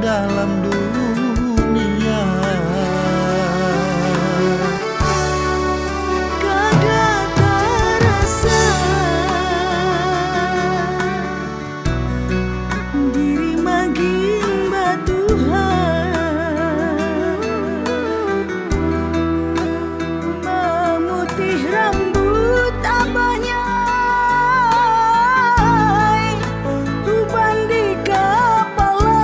dalam dunia. Kada terasa diri maging batuhan, memutih rambut abahnya, uban di kepala.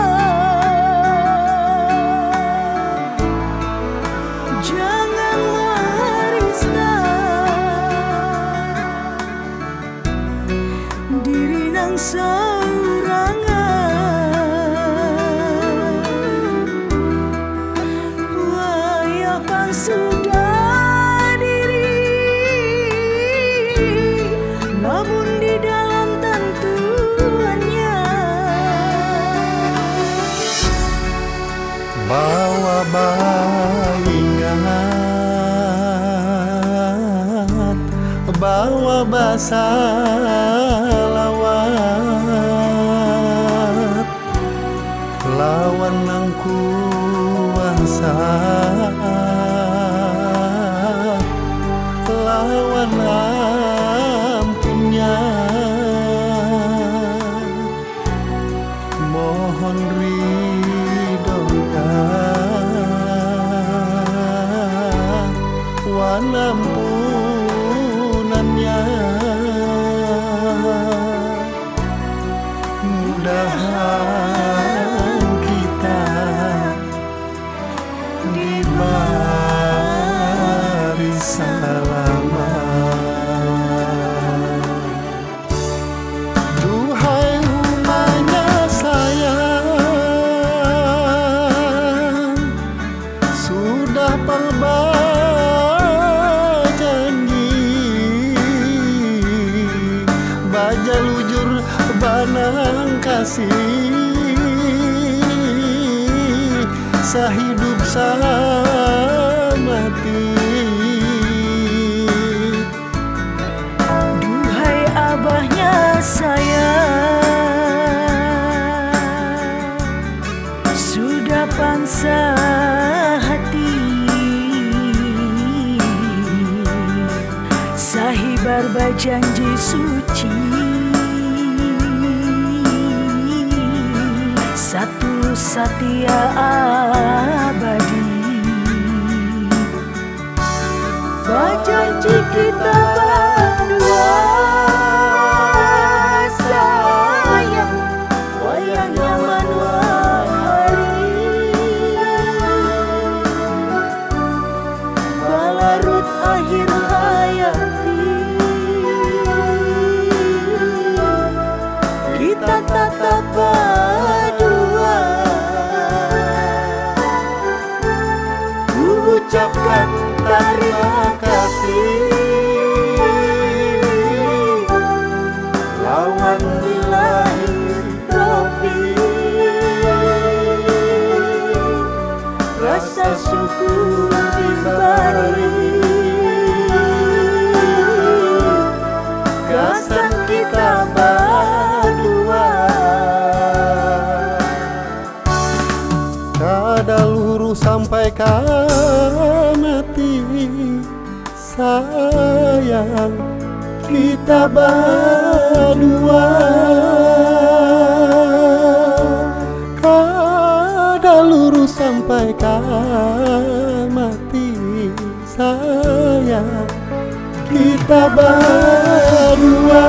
Jangan merisau diri nang saurangan, wayah pang sudah diri, namun di dalam tentuannya. Bawa ingat, bawa basa lawat, lawan nang kuasa, lawan ampunnya. Mohon ridhonya wan ampunannya. Mudahan kita diberi selamat. Duhai rumahnya sayang, sudah berjanji baja lujur banang kasih, sahidup samati. Duhai abahnya sayang, sudah pansa hati, sahibar berjanji suci, satu setia abadi. Berjanji kita berdua sayang, wayang nyaman hari, balarut akhir hayati, kita tetap berdua. Ku ucapkan terima kasih, lawan billahi taufiq, rasa syukur diberi, kesan kita berdua. Kada luhur sampai mati sayang, kita berdua. Kada luhur sampai mati sayang, kita berdua.